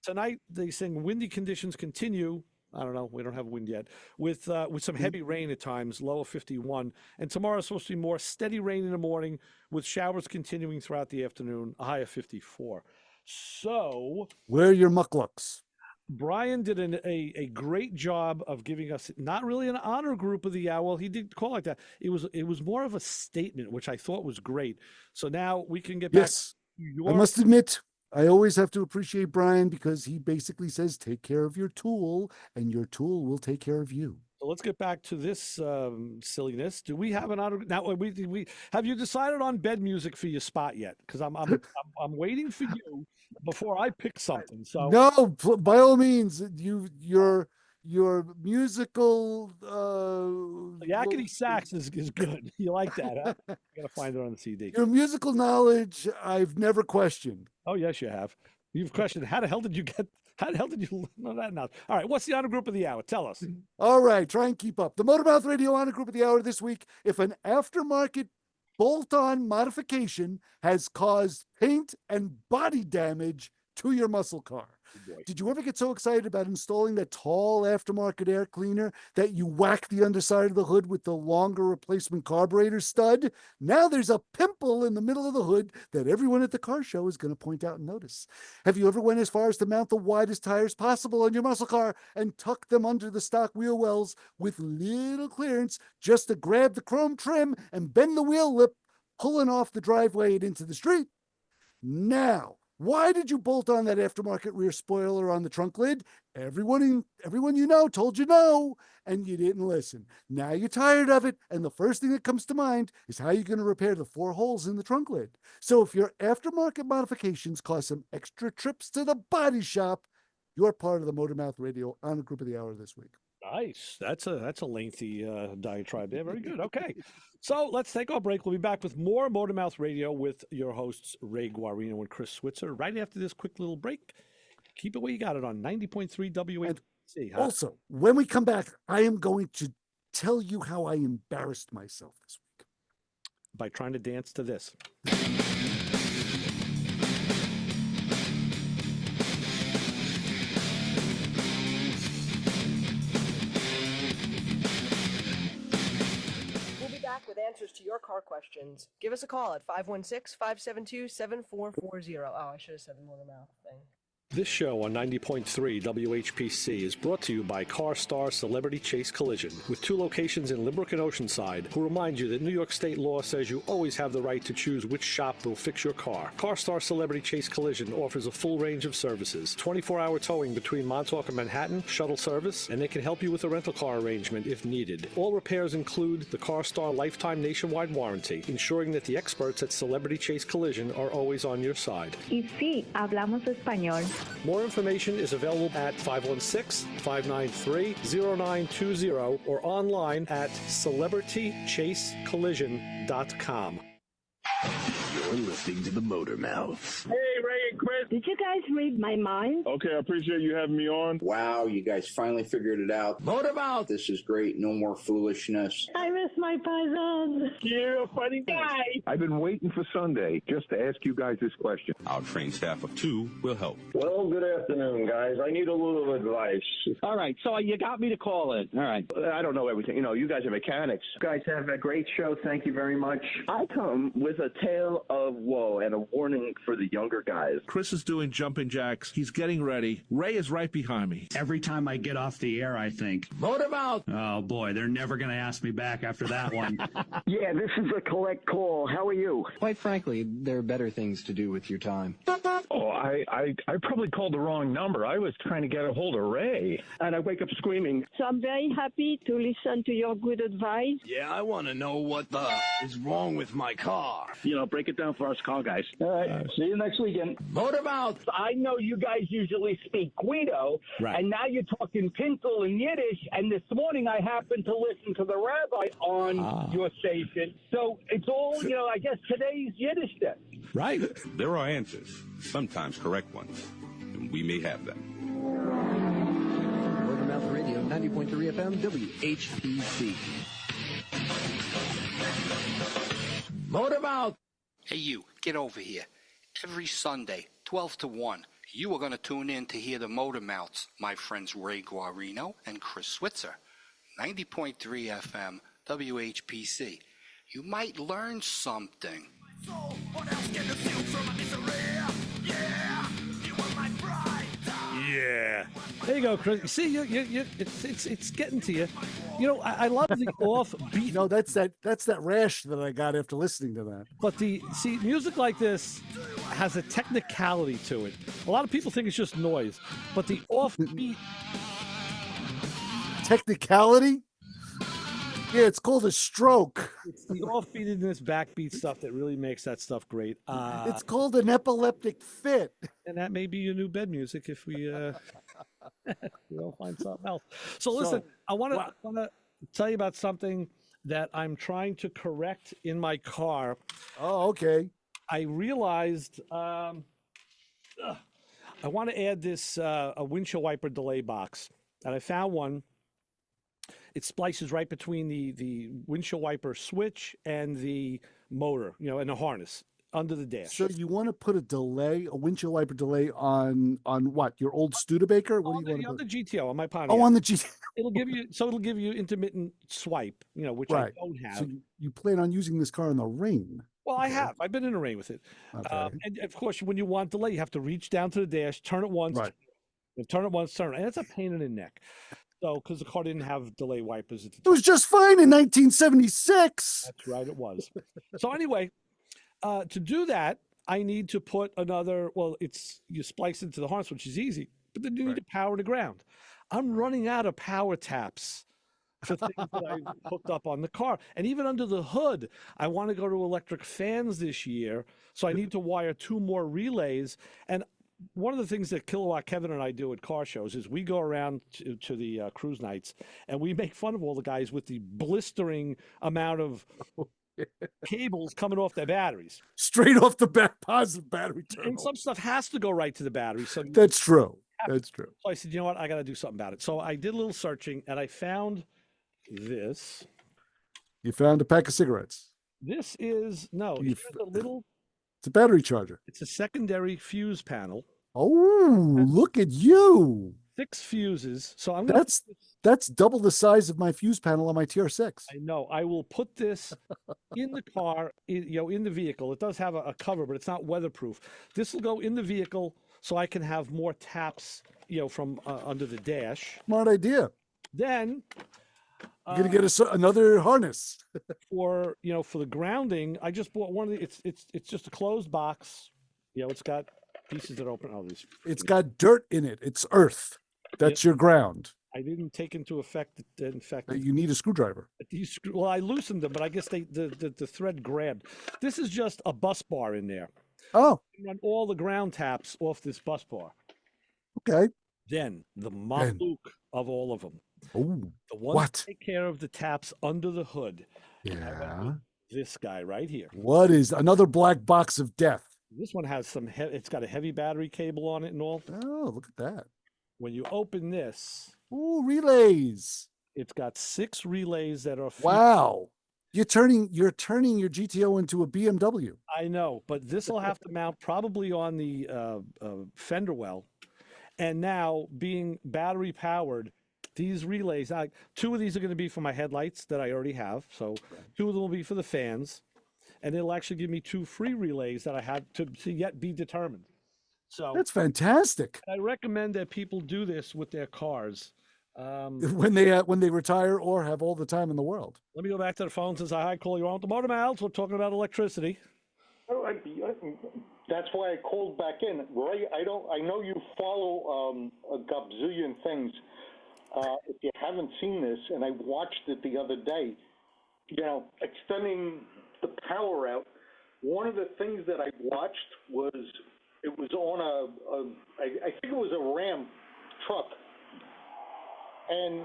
Tonight they saying windy conditions continue. I don't know. We don't have wind yet. With some heavy rain at times, low of 51. And tomorrow is supposed to be more steady rain in the morning with showers continuing throughout the afternoon, a high of 54. So wear your mucklucks. Brian did a great job of giving us not really an honor group of the hour. Well, he did call like that. It was more of a statement, which I thought was great. So now we can get back to I must admit, I always have to appreciate Brian because he basically says, take care of your tool and your tool will take care of you. So let's get back to this silliness. Do we have an auto now? We have you decided on bed music for your spot yet? Because I'm waiting for you before I pick something. So No, by all means, your musical yakety sax is good. You like that, huh? I gotta find it on the CD. your musical knowledge I've never questioned. Oh yes, you have. You've questioned how the hell did you know that now? All right, what's the honor group of the hour? Tell us. All right, try and keep up. The Motormouth Radio Honor Group of the Hour this week. If an aftermarket bolt-on modification has caused paint and body damage to your muscle car. Did you ever get so excited about installing that tall aftermarket air cleaner that you whack the underside of the hood with the longer replacement carburetor stud? Now there's a pimple in the middle of the hood that everyone at the car show is going to point out and notice. Have you ever went as far as to mount the widest tires possible on your muscle car and tuck them under the stock wheel wells with little clearance just to grab the chrome trim and bend the wheel lip, pulling off the driveway and into the street? Now, why did you bolt on that aftermarket rear spoiler on the trunk lid? Everyone you know told you no, and you didn't listen. Now you're tired of it, and the first thing that comes to mind is how you're going to repair the 4 holes in the trunk lid. So if your aftermarket modifications cause some extra trips to the body shop, you're part of the Motormouth Radio Honor Group of the Hour this week. Nice. That's a lengthy diatribe there. Very good. Okay. So let's take our break. We'll be back with more Motormouth Radio with your hosts, Ray Guarino and Chris Switzer, right after this quick little break. Keep it where you got it on 90.3 WHC. Huh? Also, when we come back, I am going to tell you how I embarrassed myself this week. By trying to dance to this. With answers to your car questions. Give us a call at 516-572-7440. Oh, I should have said the Motormouth thing. This show on 90.3 WHPC is brought to you by CarStar Celebrity Chase Collision, with 2 locations in Limerick and Oceanside, who remind you that New York state law says you always have the right to choose which shop will fix your car. CarStar Celebrity Chase Collision offers a full range of services, 24-hour towing between Montauk and Manhattan, shuttle service, and they can help you with a rental car arrangement if needed. All repairs include the CarStar lifetime nationwide warranty, ensuring that the experts at Celebrity Chase Collision are always on your side. Y sí, hablamos español. More information is available at 516-593-0920 or online at celebritychasecollision.com. You're listening to the Motor Mouth. Hey, Ray and Chris. Did you guys read my mind? Okay, I appreciate you having me on. Wow, you guys finally figured it out. Motormouth. This is great. No more foolishness. I miss my paisans. You're a funny guy. I've been waiting for Sunday just to ask you guys this question. Our trained staff of 2 will help. Well, good afternoon, guys. I need a little advice. All right, so you got me to call in. All right. I don't know everything. You know, you guys are mechanics. You guys have a great show. Thank you very much. I come with a tale of woe and a warning for the younger guys. Chris is doing jumping jacks. He's getting ready. Ray is right behind me. Every time I get off the air, I think, Motormouth. oh boy, they're never going to ask me back after that one. Yeah, this is a collect call. How are you? Quite frankly, there are better things to do with your time. Oh, I probably called the wrong number. I was trying to get a hold of Ray. And I wake up screaming. So I'm very happy to listen to your good advice. Yeah, I want to know what the is wrong with my car. You know, break it down for us call guys. All right. See you next weekend. Motormouth. I know you guys usually speak Guido, Right. and now you're talking Pintel and Yiddish, and this morning I happened to listen to the rabbi on your station. So it's all, I guess today's Yiddish then. Right. There are answers, sometimes correct ones, and we may have them. Motormouth Radio, 90.3 FM, WHPC. Motormouth. Hey, you, get over here. Every Sunday, 12 to 1, you are going to tune in to hear the Motor Mouths, my friends Ray Guarino and Chris Switzer. 90.3 FM, WHPC. You might learn something. Yeah. There you go, Chris. See, it's getting to you. You know, I love the offbeat. No, that's that rash that I got after listening to that. But music like this has a technicality to it. A lot of people think it's just noise, but the offbeat Technicality? Yeah, it's called a stroke. It's the offbeat in this backbeat stuff that really makes that stuff great. It's called an epileptic fit. And that may be your new bed music if we we don't find something else. So listen, I want to tell you about something that I'm trying to correct in my car. Oh, okay. I realized I want to add this a windshield wiper delay box, and I found one. It splices right between the windshield wiper switch and the motor, and the harness under the dash. So you want to put a windshield wiper delay on what? Your old Studebaker? What do you want to on put? the GTO on my Pontiac? Oh, on the GTO. It'll give you intermittent swipe, which I don't have. So you plan on using this car in the rain? Well, I have. I've been in the rain with it. Okay. And of course, when you want delay, you have to reach down to the dash, turn it once, turn it once, turn it. And it's a pain in the neck. So, because the car didn't have delay wipers at the time. It was just fine in 1976. That's right, it was. So anyway, to do that, I need to put another. Well, you splice into the harness, which is easy, but then you need to power the ground. I'm running out of power taps for things that I hooked up on the car. And even under the hood, I want to go to electric fans this year. So I need to wire 2 more relays. And one of the things that Kilowatt Kevin and I do at car shows is we go around to the cruise nights and we make fun of all the guys with the blistering amount of cables coming off their batteries. Straight off the positive battery terminal. And some stuff has to go right to the battery. So that's true. That's true. So I said, you know what? I got to do something about it. So I did a little searching and I found this. You found a pack of cigarettes. This is here's a little. It's a battery charger. It's a secondary fuse panel. Oh, look at you! 6 fuses. So that's double the size of my fuse panel on my TR6. I know. I will put this in the car, in the vehicle. It does have a cover, but it's not weatherproof. This will go in the vehicle so I can have more taps, from under the dash. Smart idea. Then you're gonna get another harness for the grounding. I just bought one of the. It's just a closed box. It's got pieces that open. Oh, these. It's got dirt in it. It's earth. That's your ground. I didn't take into effect that in fact you need a screwdriver. Well, I loosened them, but I guess the thread grabbed. This is just a bus bar in there. Oh. You run all the ground taps off this bus bar. Okay. Then the maluk of all of them. Oh. The one that take care of the taps under the hood. Yeah. This guy right here. What is another black box of death? This one has it's got a heavy battery cable on it and all. Oh, look at that. When you open this. Ooh, relays. It's got 6 relays that are. Wow. You're turning your GTO into a BMW. I know, but this will have to mount probably on the fender well. And now, being battery powered, these relays, 2 of these are going to be for my headlights that I already have. So 2 of them will be for the fans. And it'll actually give me 2 free relays that I have to yet be determined. So that's fantastic. I recommend that people do this with their cars. When they retire or have all the time in the world. Let me go back to the phone since I call you on the motor mouths. We're talking about electricity. That's why I called back in. Ray, I know you follow a gazillion things. If you haven't seen this, and I watched it the other day, extending the power out. One of the things that I watched was it was on I think it was a Ram truck. And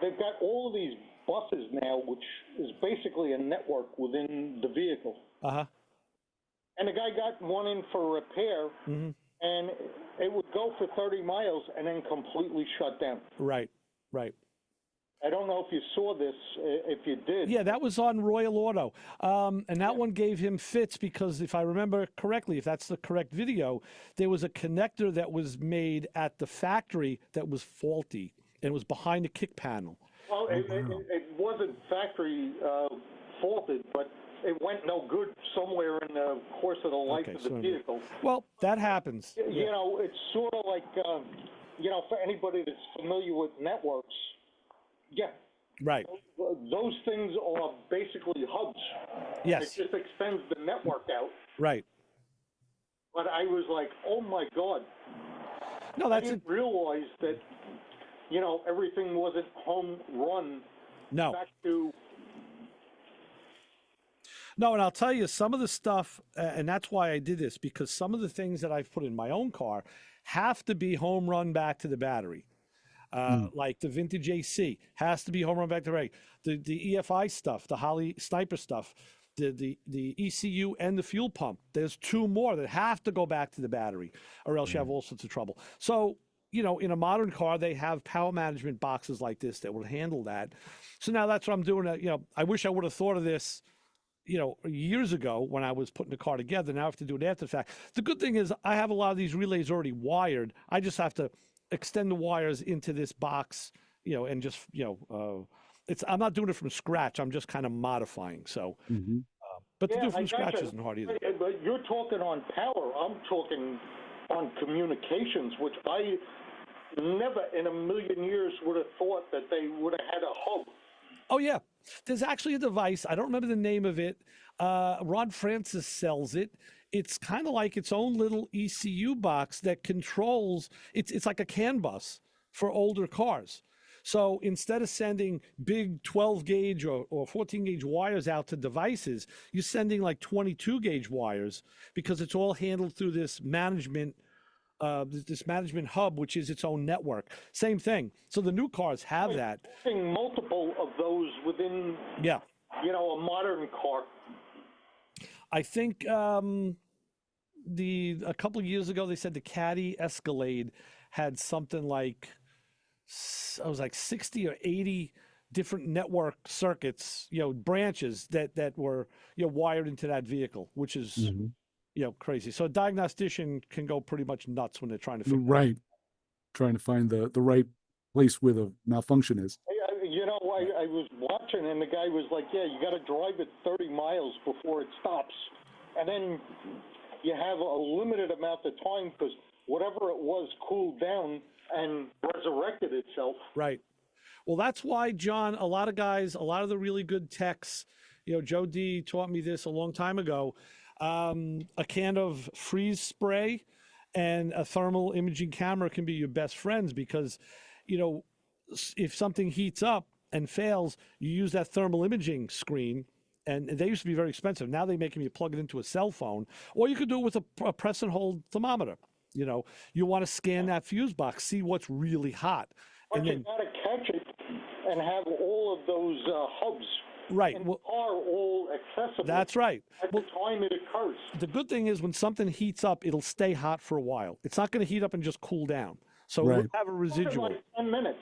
they've got all of these buses now, which is basically a network within the vehicle. Uh-huh. And the guy got one in for repair, and it would go for 30 miles and then completely shut down. Right. I don't know if you saw this, if you did. Yeah, that was on Royal Auto. And that one gave him fits because if I remember correctly, if that's the correct video, there was a connector that was made at the factory that was faulty. And it was behind the kick panel. Well, it wasn't factory faulted, but it went no good somewhere in the course of the life of the vehicle. Well, that happens. It's sort of like, for anybody that's familiar with networks, right. Those things are basically hubs. Yes. It just extends the network out. Right. But I was like, oh my God. No, I didn't realize that. Everything wasn't home run. No. Back to No, and I'll tell you some of the stuff, and that's why I did this, because some of the things that I've put in my own car have to be home run back to the battery. Like the vintage AC has to be home run back to the battery. The EFI stuff, the Holly Sniper stuff, the ECU and the fuel pump. There's two more that have to go back to the battery, or else you have all sorts of trouble. So, you know, in a modern car, they have power management boxes like this that will handle that. So now that's what I'm doing. You know, I wish I would have thought of this, you know, years ago when I was putting the car together. Now I have to do it after the fact. The good thing is I have a lot of these relays already wired. I just have to extend the wires into this box, you know, and just, you know, I'm not doing it from scratch. I'm just kind of modifying. So, but to do it from scratch isn't hard either. But you're talking on power. I'm talking on communications, which I never in a million years would have thought that they would have had a hub. Oh, yeah. There's actually a device. I don't remember the name of it. Ron Francis sells it. It's kind of like its own little ECU box that controls, it's like a CAN bus for older cars. So instead of sending big 12 gauge or 14 gauge wires out to devices, you're sending like 22 gauge wires because it's all handled through this management hub, which is its own network. Same thing. So the new cars have that. Multiple of those within, you know, a modern car. I think a couple of years ago they said the Caddy Escalade had something like, I was like 60 or 80 different network circuits, you know, branches that were, you know, wired into that vehicle, which is, you know, crazy. So a diagnostician can go pretty much nuts when they're trying to figure right. Trying to find the right place where the malfunction is. You know, I was watching and the guy was like, yeah, you got to drive it 30 miles before it stops. And then you have a limited amount of time because whatever it was cooled down and resurrected itself. Right. Well, that's why, John, a lot of guys, a lot of the really good techs, you know, Joe D taught me this a long time ago. A can of freeze spray and a thermal imaging camera can be your best friends because, you know, if something heats up and fails, you use that thermal imaging screen, and they used to be very expensive. Now they make them, you plug it into a cell phone, or you could do it with a press and hold thermometer. You know, you want to scan that fuse box, see what's really hot. But and you then, got to catch it and have all of those hubs right. are all accessible. That's right. At the time it occurs. The good thing is when something heats up, it'll stay hot for a while. It's not going to heat up and just cool down. So we'll have a residual. Like 10 minutes.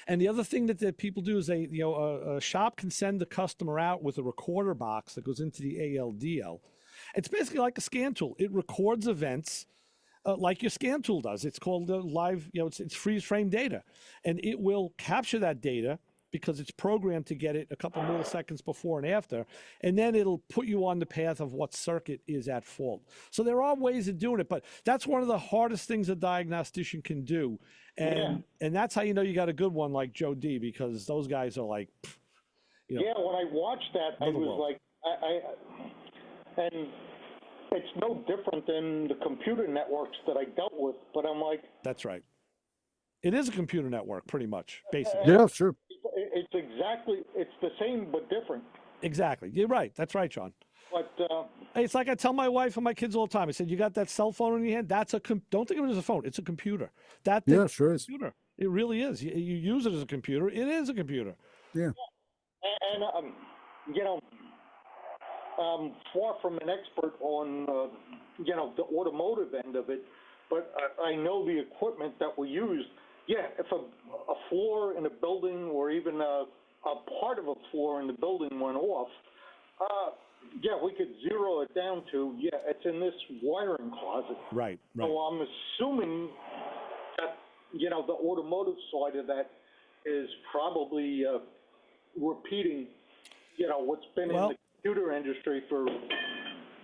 And the other thing that people do is a shop can send the customer out with a recorder box that goes into the ALDL. It's basically like a scan tool. It records events like your scan tool does. It's called live, you know, it's freeze frame data. And it will capture that data because it's programmed to get it a couple milliseconds before and after. And then it'll put you on the path of what circuit is at fault. So there are ways of doing it, but that's one of the hardest things a diagnostician can do. And that's how you know you got a good one like Joe D, because those guys are like, you know. Yeah, when I watched that, I was like, and it's no different than the computer networks that I dealt with, but I'm like. That's right. It is a computer network, pretty much, basically. Yeah, sure. It's the same but different. Exactly. You're right. That's right, John. But it's like I tell my wife and my kids all the time. I said, "You got that cell phone in your hand? That's don't think of it as a phone. It's a computer. That thing is sure a computer. It really is. You use it as a computer. It is a computer." Yeah. And you know, I'm far from an expert on you know, the automotive end of it, but I know the equipment that we use. Yeah, if a floor in a building or even a part of a floor in the building went off, yeah, we could zero it down to, it's in this wiring closet. Right. So I'm assuming that, you know, the automotive side of that is probably repeating, you know, what's been in the computer industry for.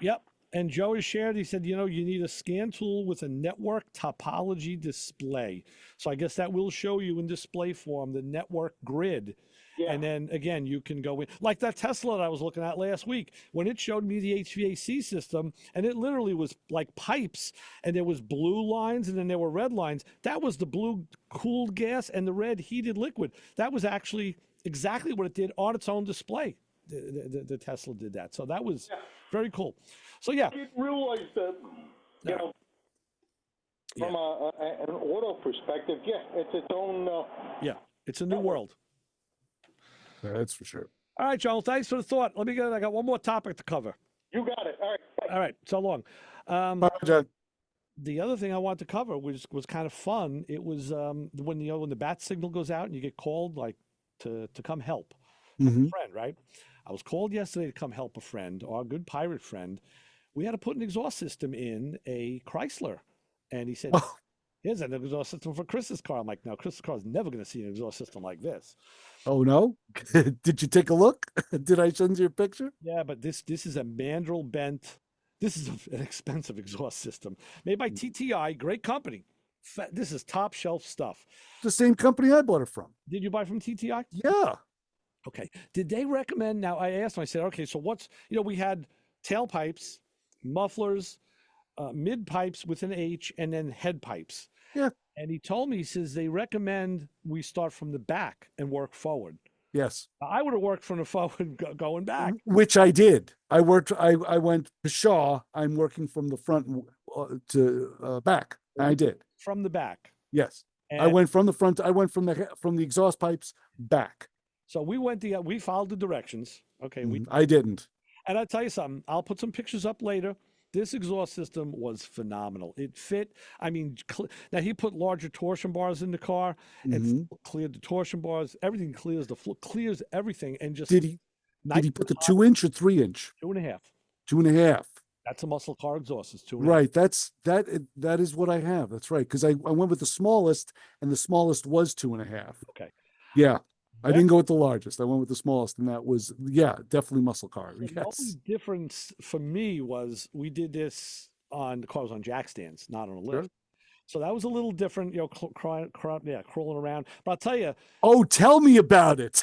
Yep. And Joe has shared, he said, you know, you need a scan tool with a network topology display. So I guess that will show you in display form the network grid. Yeah. And then, again, you can go in. Like that Tesla that I was looking at last week, when it showed me the HVAC system, and it literally was like pipes, and there was blue lines, and then there were red lines. That was the blue cooled gas and the red heated liquid. That was actually exactly what it did on its own display. the Tesla did that. So that was very cool. So yeah, I didn't realize that, you know, from an auto perspective, it's its own. Yeah, it's a new world. That's for sure. All right, Joel. Thanks for the thought. Let me get. I got one more topic to cover. You got it. All right. Bye. All right. So long. Bye, John. The other thing I wanted to cover was kind of fun. It was when when the bat signal goes out and you get called like to come help a friend, right? I was called yesterday to come help a friend, our good pirate friend. We had to put an exhaust system in a Chrysler, and he said, "Here's an exhaust system for Chris's car." I'm like, "No, Chris's car is never going to see an exhaust system like this." Oh no! Did you take a look? Did I send you a picture? Yeah, but this is a mandrel bent. This is an expensive exhaust system made by TTI, great company. This is top shelf stuff. The same company I bought it from. Did you buy from TTI? Yeah. Okay. Did they recommend? Now I asked him. I said, "Okay, so what's we had tailpipes, mufflers, mid pipes with an H, and then head pipes." Yeah. And he told me, he says they recommend we start from the back and work forward. Yes. Now, I would have worked from the forward going back. Which I did. I worked. I went pshaw. I'm working from the front to back. I did. From the back. Yes. And I went from the front. I went from the exhaust pipes back. So we we followed the directions. Okay. I didn't. And I'll tell you something. I'll put some pictures up later. This exhaust system was phenomenal. It fit. I mean, now he put larger torsion bars in the car and cleared the torsion bars. Everything clears the floor, clears everything, and just Did he put the 2-inch or 3-inch? 2.5. 2.5. That's a muscle car exhaust. It's 2.5. Right. That is what I have. That's right. Because I went with the smallest, and the smallest was 2.5. Okay. Yeah. I didn't go with the largest. I went with the smallest, and that was definitely muscle car. So the only difference for me was we did this on the cars on jack stands, not on a lift. Sure. So that was a little different, crawling around. But I'll tell you. Oh, tell me about it.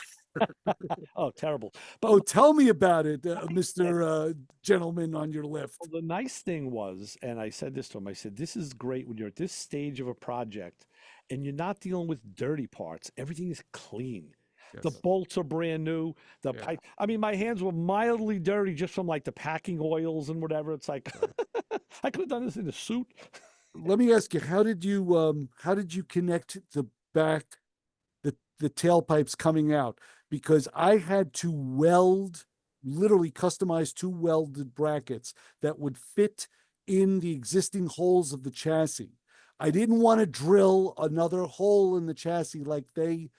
Oh, terrible. But tell me about it, Mr. Gentleman on your lift. Well, the nice thing was, and I said this to him, I said, this is great when you're at this stage of a project and you're not dealing with dirty parts. Everything is clean. The bolts are brand new. The pipe. I mean, my hands were mildly dirty just from like the packing oils and whatever. It's like I could have done this in a suit. Let me ask you, how did you connect the back, the tailpipes coming out? Because I had to literally customize 2 welded brackets that would fit in the existing holes of the chassis. I didn't want to drill another hole in the chassis like the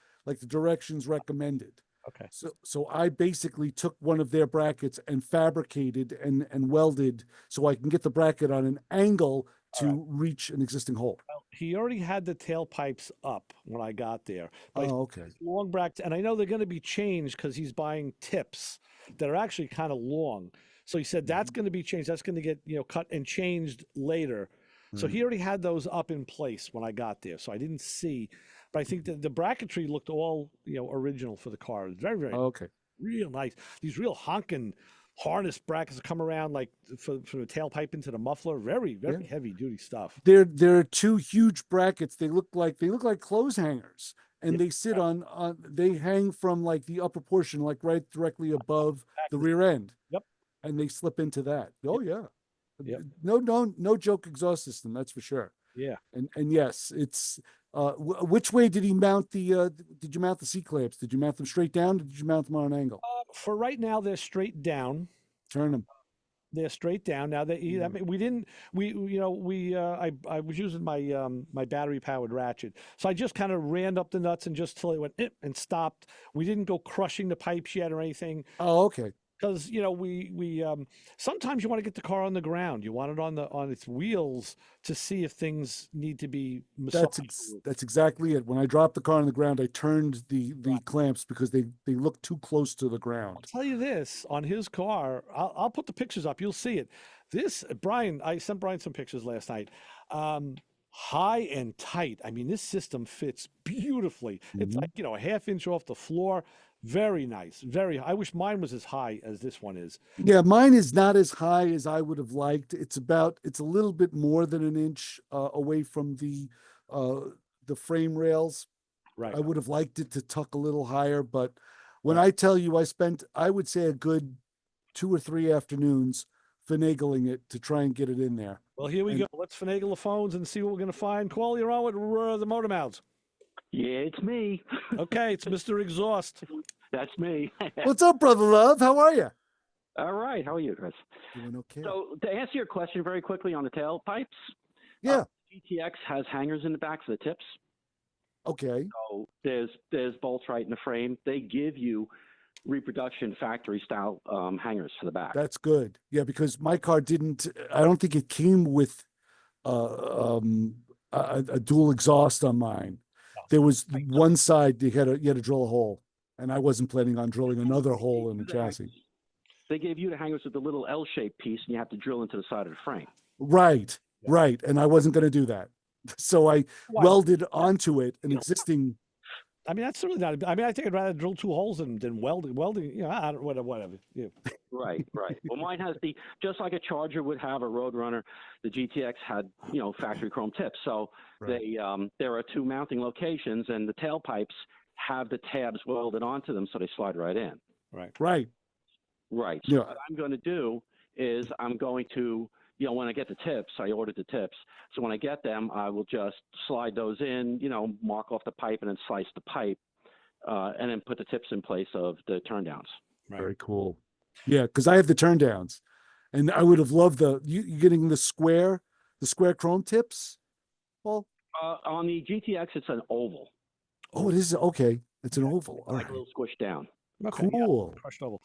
directions recommended. Okay. So I basically took one of their brackets and fabricated and welded so I can get the bracket on an angle to reach an existing hole. Well, he already had the tailpipes up when I got there. Oh, okay. Long brackets, and I know they're going to be changed because he's buying tips that are actually kind of long. So he said that's going to be changed. That's going to get cut and changed later. So he already had those up in place when I got there. So I didn't see. But I think that the bracketry looked all original for the car. It's very, very real nice. These real honking harness brackets that come around like from the tailpipe into the muffler. Very, very heavy duty stuff. There are 2 huge brackets. They look like clothes hangers, and they sit on they hang from like the upper portion, like right directly above the rear end. Yep. And they slip into that. Oh yeah. Yep. No joke exhaust system. That's for sure. Yeah. And yes, it's. Which way did he mount did you mount the C clamps? Did you mount them straight down? Or did you mount them on an angle? For right now, they're straight down. Turn them. They're straight down. Now I was using my my battery powered ratchet. So I just kind of ran up the nuts and just till it went and stopped. We didn't go crushing the pipes yet or anything. Oh, okay. Because we sometimes you want to get the car on the ground. You want it on its wheels to see if things need to be massaged. That's exactly it. When I dropped the car on the ground, I turned the clamps because they look too close to the ground. I'll tell you this, on his car, I'll put the pictures up. You'll see it. This Brian, I sent Brian some pictures last night. High and tight. I mean, this system fits beautifully. It's like a half inch off the floor. Very nice. I wish mine was as high as this one is. Yeah, mine is not as high as I would have liked. It's a little bit more than an inch away from the frame rails. Right. I would have liked it to tuck a little higher, but When I tell you I spent, I would say, a good 2 or 3 afternoons finagling it to try and get it in there. Well, here we go. Let's finagle the phones and see what we're going to find. Call, you're on with the Motor Mouths. Yeah, it's me. Okay, it's Mr. Exhaust. That's me. What's up, brother love? How are you? All right. How are you, Chris? Doing okay. So to answer your question very quickly on the tailpipes, yeah, GTX has hangers in the back for the tips. Okay. So there's bolts right in the frame. They give you reproduction factory style hangers for the back. That's good. Yeah, because my car didn't. I don't think it came with a dual exhaust on mine. There was one side you had to drill a hole, and I wasn't planning on drilling another hole in the chassis. They gave you the hangers with the little L-shaped piece, and you have to drill into the side of the frame. Right, right. And I wasn't going to do that. So I welded onto it an existing. I mean, that's really not. I mean, I think I'd rather drill 2 holes than welding. You know, I don't, whatever. Yeah. Right. Well, mine has just like a Charger would have, a Roadrunner. The GTX had, factory chrome tips. So there are 2 mounting locations, and the tailpipes have the tabs welded onto them, so they slide right in. Right. So what I'm going to do is I'm going to, when I get the tips, I ordered the tips. So when I get them, I will just slide those in, mark off the pipe and then slice the pipe, and then put the tips in place of the turndowns. Very cool. Yeah, because I have the turndowns, and I would have loved you getting the square chrome tips. Well, on the GTX, it's an oval. Oh, it is okay. It's an oval. All right. A little squished down. Okay, cool. Yeah, crushed oval.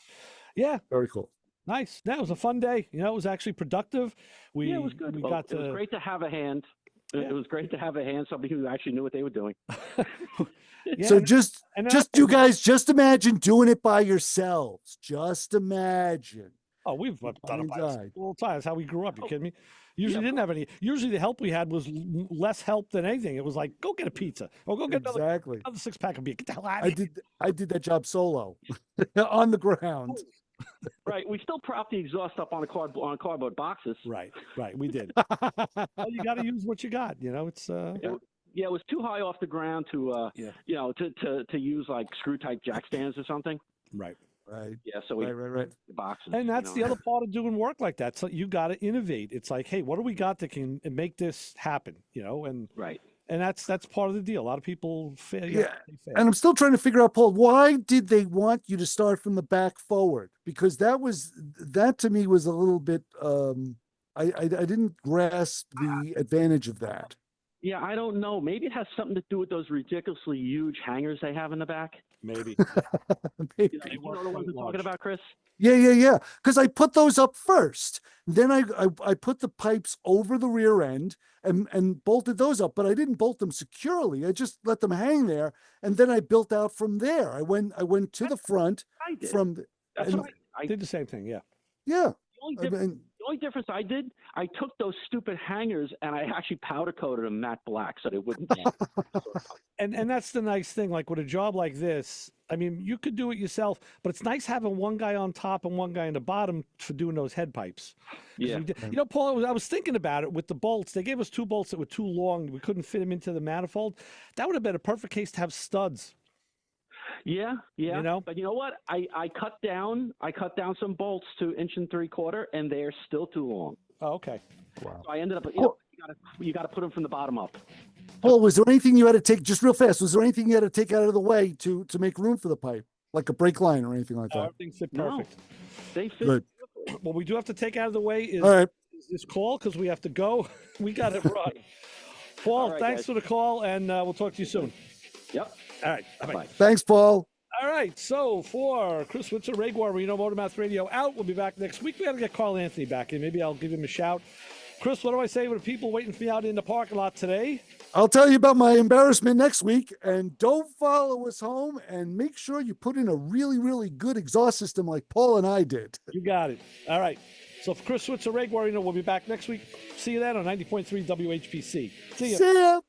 Yeah. Very cool. Nice. That was a fun day. It was actually productive. Yeah, it was good. It was great to have a hand. It was great to have a hand, somebody who actually knew what they were doing. So just you guys just imagine doing it by yourselves. Just imagine. Oh, we've done it by ourselves all the time. That's how we grew up. You kidding me? Usually didn't have any. Usually the help we had was less help than anything. It was like, go get a pizza or go get another 6-pack of beer. Get the hell out of here. I did that job solo on the ground. Right. We still propped the exhaust up on cardboard boxes. Right. We did. Well, you got to use what you got. It's it was too high off the ground to to use like screw type jack stands or something. Right. Yeah. So we right. The boxes. And that's the other part of doing work like that. So you got to innovate. It's like, hey, what do we got that can make this happen? And And that's part of the deal. A lot of people fail. Yeah. And I'm still trying to figure out, Paul, why did they want you to start from the back forward? Because that to me was a little bit, I didn't grasp the advantage of that. Yeah, I don't know. Maybe it has something to do with those ridiculously huge hangers they have in the back. Maybe. Maybe. You know the ones I'm talking about, Chris? Yeah. Because I put those up first. Then I put the pipes over the rear end and bolted those up, but I didn't bolt them securely. I just let them hang there, and then I built out from there. I went to the front. I did. I did the same thing. Yeah. Yeah. The only difference I did, I took those stupid hangers and I actually powder coated them matte black so they wouldn't. And that's the nice thing. Like with a job like this, I mean, you could do it yourself, but it's nice having one guy on top and one guy in the bottom for doing those head pipes. Yeah. Paul, I was thinking about it with the bolts. They gave us 2 bolts that were too long. We couldn't fit them into the manifold. That would have been a perfect case to have studs. Yeah. But you know what? I cut down some bolts to 1 3/4, and they're still too long. Oh, okay. Wow. So I ended up. You got to put them from the bottom up. Paul, was there anything you had to take just real fast? Was there anything you had to take out of the way to make room for the pipe, like a brake line or anything like that? Everything fit perfect. They fit. Good. What we do have to take out of the way is, all right, this call because we have to go. We got it run. Paul, thanks for the call, and we'll talk to you soon. Yep. All right. Bye-bye. Thanks, Paul. All right. So for Chris Switzer, Ray Guarino, Motor Mouth Radio out. We'll be back next week. We got to get Carl Anthony back in. Maybe I'll give him a shout. Chris, what do I say with the people waiting for me out in the parking lot today? I'll tell you about my embarrassment next week. And don't follow us home, and make sure you put in a really, really good exhaust system like Paul and I did. You got it. All right. So for Chris Switzer, Ray Guarino, we'll be back next week. See you then on 90.3 WHPC. See ya.